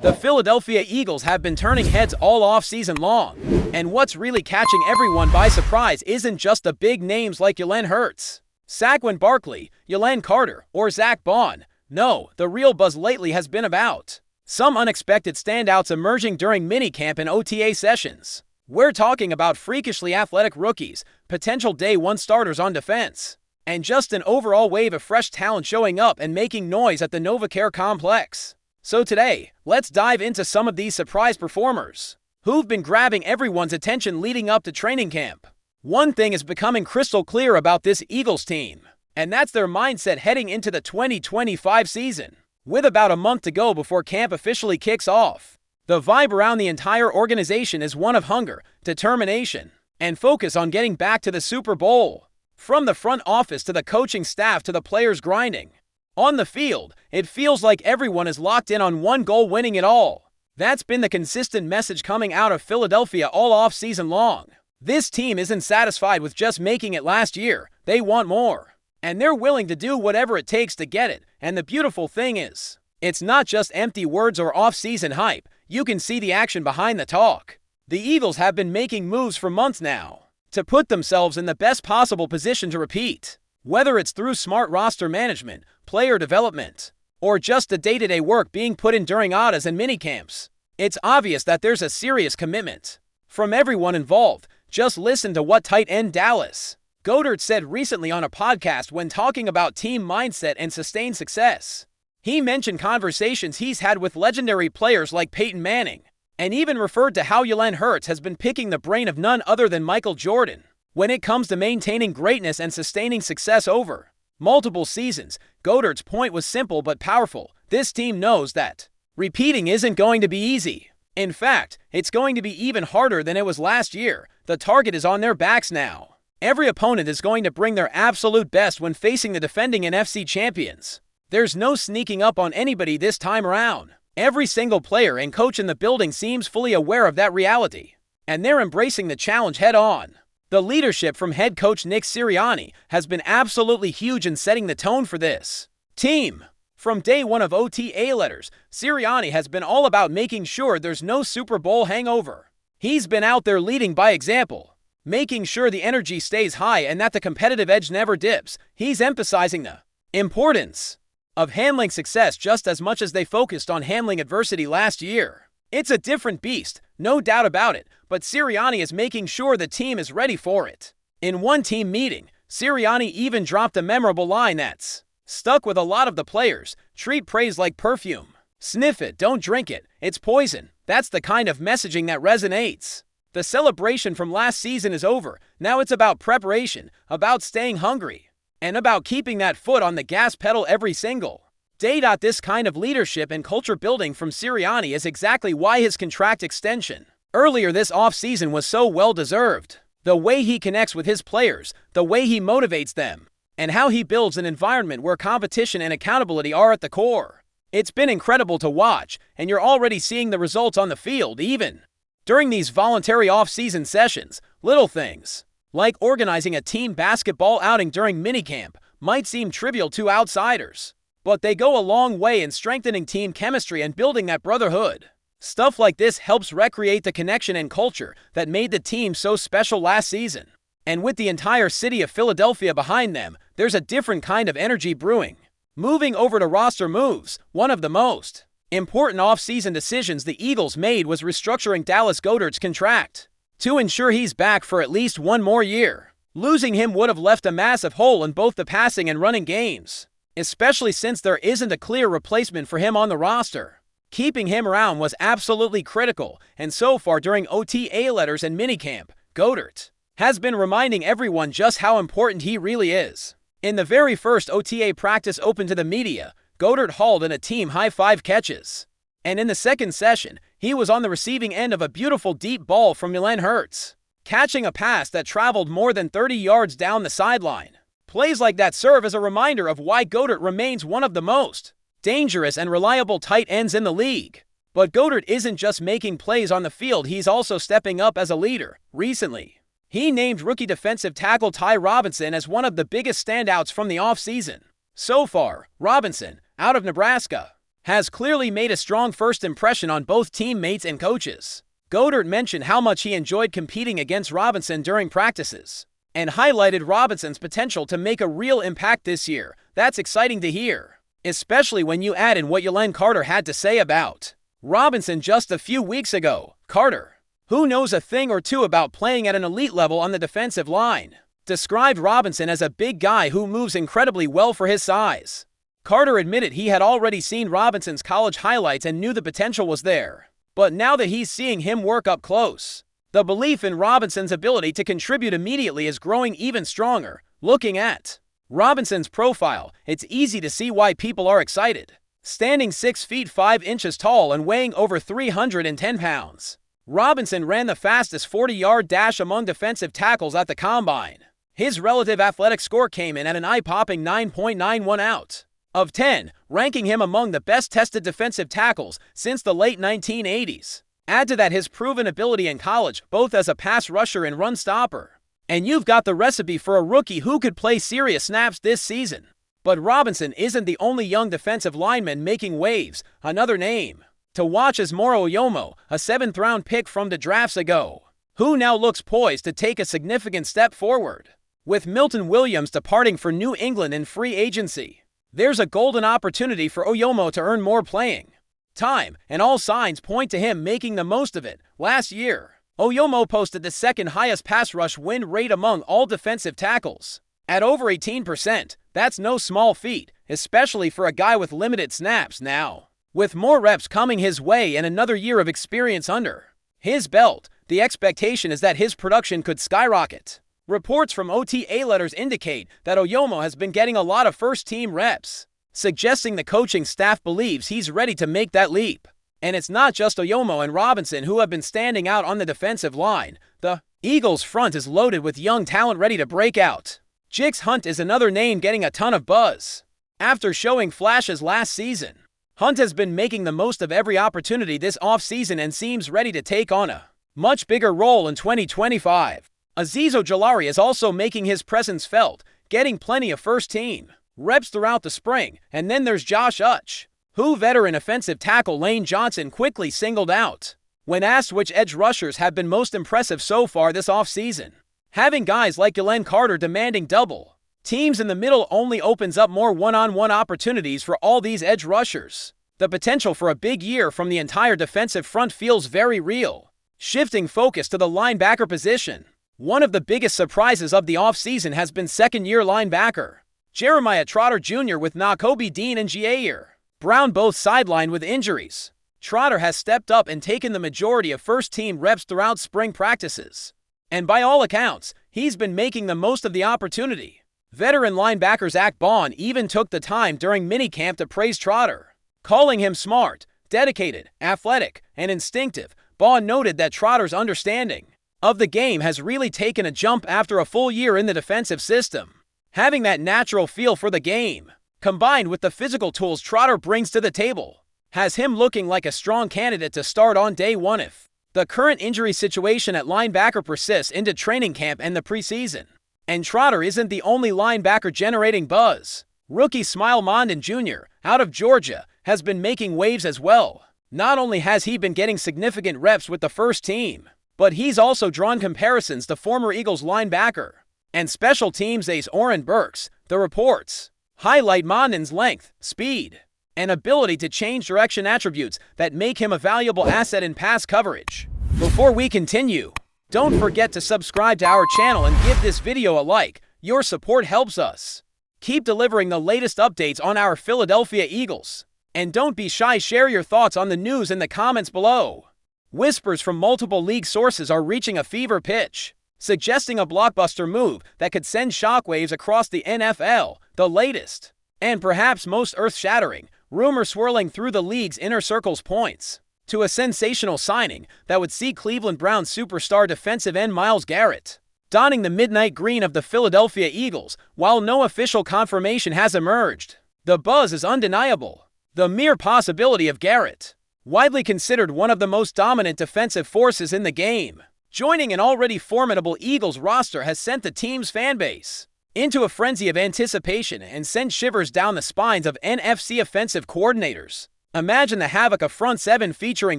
The Philadelphia Eagles have been turning heads all off-season long, and what's really catching everyone by surprise isn't just the big names like Jalen Hurts, Saquon Barkley, Jalen Carter, or Zach Bond. No, the real buzz lately has been about some unexpected standouts emerging during minicamp and OTA sessions. We're talking about freakishly athletic rookies, potential day one starters on defense, and just an overall wave of fresh talent showing up and making noise at the NovaCare complex. So today, let's dive into some of these surprise performers who've been grabbing everyone's attention leading up to training camp. One thing is becoming crystal clear about this Eagles team, and that's their mindset heading into the 2025 season. With about a month to go before camp officially kicks off, the vibe around the entire organization is one of hunger, determination, and focus on getting back to the Super Bowl. From the front office to the coaching staff to the players grinding on the field, it feels like everyone is locked in on one goal: winning it all. That's been the consistent message coming out of Philadelphia all off-season long. This team isn't satisfied with just making it last year. They want more, and they're willing to do whatever it takes to get it. And the beautiful thing is, it's not just empty words or off-season hype. You can see the action behind the talk. The Eagles have been making moves for months now to put themselves in the best possible position to repeat. Whether it's through smart roster management, player development, or just the day-to-day work being put in during OTAs and minicamps, it's obvious that there's a serious commitment from everyone involved. Just listen to what tight end Dallas Goedert said recently on a podcast when talking about team mindset and sustained success. He mentioned conversations he's had with legendary players like Peyton Manning, and even referred to how Jalen Hurts has been picking the brain of none other than Michael Jordan when it comes to maintaining greatness and sustaining success over multiple seasons. Goedert's point was simple but powerful. This team knows that repeating isn't going to be easy. In fact, it's going to be even harder than it was last year. The target is on their backs now. Every opponent is going to bring their absolute best when facing the defending NFC champions. There's no sneaking up on anybody this time around. Every single player and coach in the building seems fully aware of that reality, and they're embracing the challenge head on. The leadership from head coach Nick Sirianni has been absolutely huge in setting the tone for this team. From day one of OTA letters, Sirianni has been all about making sure there's no Super Bowl hangover. He's been out there leading by example, making sure the energy stays high and that the competitive edge never dips. He's emphasizing the importance of handling success just as much as they focused on handling adversity last year. It's a different beast, no doubt about it, but Sirianni is making sure the team is ready for it. In one team meeting, Sirianni even dropped a memorable line that's stuck with a lot of the players. Treat praise like perfume. Sniff it, don't drink it. It's poison. That's the kind of messaging that resonates. The celebration from last season is over. Now it's about preparation, about staying hungry, and about keeping that foot on the gas pedal every single day. This kind of leadership and culture building from Sirianni is exactly why his contract extension earlier this offseason was so well-deserved. The way he connects with his players, the way he motivates them, and how he builds an environment where competition and accountability are at the core. It's been incredible to watch, and you're already seeing the results on the field. Even during these voluntary off-season sessions, little things like organizing a team basketball outing during minicamp might seem trivial to outsiders, but they go a long way in strengthening team chemistry and building that brotherhood. Stuff like this helps recreate the connection and culture that made the team so special last season. And with the entire city of Philadelphia behind them, there's a different kind of energy brewing. Moving over to roster moves, one of the most important off-season decisions the Eagles made was restructuring Dallas Goedert's contract to ensure he's back for at least one more year. Losing him would have left a massive hole in both the passing and running games, especially since there isn't a clear replacement for him on the roster. Keeping him around was absolutely critical, and so far during OTA letters and minicamp, Goedert has been reminding everyone just how important he really is. In the very first OTA practice open to the media, Goedert hauled in a team-high 5 catches. And in the second session, he was on the receiving end of a beautiful deep ball from Jalen Hurts, catching a pass that traveled more than 30 yards down the sideline. Plays like that serve as a reminder of why Goedert remains one of the most dangerous and reliable tight ends in the league. But Goedert isn't just making plays on the field, he's also stepping up as a leader. Recently, he named rookie defensive tackle Ty Robinson as one of the biggest standouts from the offseason. So far, Robinson, out of Nebraska, has clearly made a strong first impression on both teammates and coaches. Goddard mentioned how much he enjoyed competing against Robinson during practices, and highlighted Robinson's potential to make a real impact this year. That's exciting to hear, especially when you add in what Jalen Carter had to say about Robinson just a few weeks ago. Carter, who knows a thing or two about playing at an elite level on the defensive line, described Robinson as a big guy who moves incredibly well for his size. Carter admitted he had already seen Robinson's college highlights and knew the potential was there. But now that he's seeing him work up close, the belief in Robinson's ability to contribute immediately is growing even stronger. Looking at Robinson's profile, it's easy to see why people are excited. Standing 6 feet 5 inches tall and weighing over 310 pounds, Robinson ran the fastest 40-yard dash among defensive tackles at the Combine. His relative athletic score came in at an eye-popping 9.91 out of 10, ranking him among the best-tested defensive tackles since the late 1980s. Add to that his proven ability in college, both as a pass rusher and run stopper, and you've got the recipe for a rookie who could play serious snaps this season. But Robinson isn't the only young defensive lineman making waves. Another name to watch is Moro Ojomo, a 7th-round pick from the drafts ago, who now looks poised to take a significant step forward. With Milton Williams departing for New England in free agency, there's a golden opportunity for Ojomo to earn more playing time, and all signs point to him making the most of it. Last year, Ojomo posted the second highest pass rush win rate among all defensive tackles, at over 18%. That's no small feat, especially for a guy with limited snaps now. With more reps coming his way and another year of experience under his belt, the expectation is that his production could skyrocket. Reports from OTA letters indicate that Ojomo has been getting a lot of first-team reps, suggesting the coaching staff believes he's ready to make that leap. And it's not just Ojomo and Robinson who have been standing out on the defensive line. The Eagles' front is loaded with young talent ready to break out. Jix Hunt is another name getting a ton of buzz. After showing flashes last season, Hunt has been making the most of every opportunity this offseason and seems ready to take on a much bigger role in 2025. Azeez Ojulari is also making his presence felt, getting plenty of first-team reps throughout the spring. And then there's Josh Uch, who veteran offensive tackle Lane Johnson quickly singled out when asked which edge rushers have been most impressive so far this offseason. Having guys like Jalen Carter demanding double teams in the middle only opens up more one-on-one opportunities for all these edge rushers. The potential for a big year from the entire defensive front feels very real. Shifting focus to the linebacker position, one of the biggest surprises of the offseason has been second-year linebacker Jeremiah Trotter Jr. with Nakobe Dean and Jair Brown both sidelined with injuries. Trotter has stepped up and taken the majority of first-team reps throughout spring practices, and by all accounts, he's been making the most of the opportunity. Veteran linebacker Zach Bond even took the time during minicamp to praise Trotter, calling him smart, dedicated, athletic, and instinctive. Bond noted that Trotter's understanding of the game has really taken a jump after a full year in the defensive system. Having that natural feel for the game, combined with the physical tools Trotter brings to the table, has him looking like a strong candidate to start on day one if the current injury situation at linebacker persists into training camp and the preseason. And Trotter isn't the only linebacker generating buzz. Rookie Smile Mondon Jr., out of Georgia, has been making waves as well. Not only has he been getting significant reps with the first team, but he's also drawn comparisons to former Eagles linebacker and special teams ace Oren Burks. The reports highlight Mondon's length, speed, and ability to change direction, attributes that make him a valuable asset in pass coverage. Before we continue, don't forget to subscribe to our channel and give this video a like. Your support helps us keep delivering the latest updates on our Philadelphia Eagles. And don't be shy, share your thoughts on the news in the comments below. Whispers from multiple league sources are reaching a fever pitch, suggesting a blockbuster move that could send shockwaves across the NFL. The latest, and perhaps most earth-shattering, rumor swirling through the league's inner circles points to a sensational signing that would see Cleveland Browns superstar defensive end Myles Garrett donning the midnight green of the Philadelphia Eagles. While no official confirmation has emerged, the buzz is undeniable. The mere possibility of Garrett, widely considered one of the most dominant defensive forces in the game, joining an already formidable Eagles roster, has sent the team's fanbase into a frenzy of anticipation and sent shivers down the spines of NFC offensive coordinators. Imagine the havoc a front seven featuring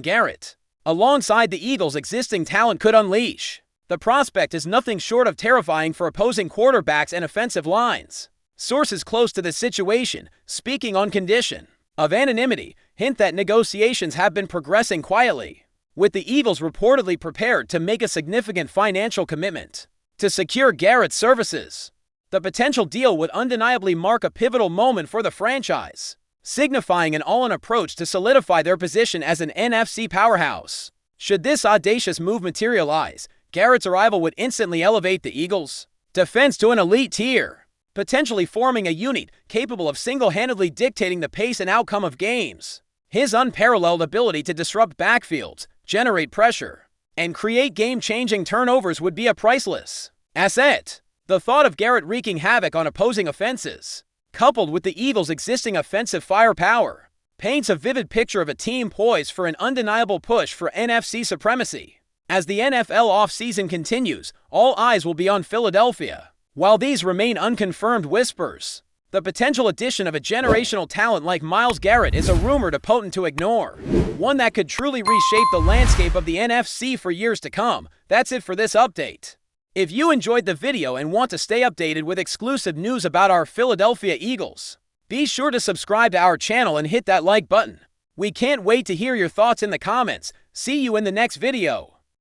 Garrett, alongside the Eagles' existing talent, could unleash. The prospect is nothing short of terrifying for opposing quarterbacks and offensive lines. Sources close to the situation, speaking on condition of anonymity, hint that negotiations have been progressing quietly, with the Eagles reportedly prepared to make a significant financial commitment to secure Garrett's services. The potential deal would undeniably mark a pivotal moment for the franchise, signifying an all-in approach to solidify their position as an NFC powerhouse. Should this audacious move materialize, Garrett's arrival would instantly elevate the Eagles' defense to an elite tier, potentially forming a unit capable of single-handedly dictating the pace and outcome of games. His unparalleled ability to disrupt backfields, generate pressure, and create game-changing turnovers would be a priceless asset. The thought of Garrett wreaking havoc on opposing offenses, coupled with the Eagles' existing offensive firepower, paints a vivid picture of a team poised for an undeniable push for NFC supremacy. As the NFL offseason continues, all eyes will be on Philadelphia. While these remain unconfirmed whispers, the potential addition of a generational talent like Myles Garrett is a rumor too potent to ignore, one that could truly reshape the landscape of the NFC for years to come. That's it for this update. If you enjoyed the video and want to stay updated with exclusive news about our Philadelphia Eagles, be sure to subscribe to our channel and hit that like button. We can't wait to hear your thoughts in the comments. See you in the next video.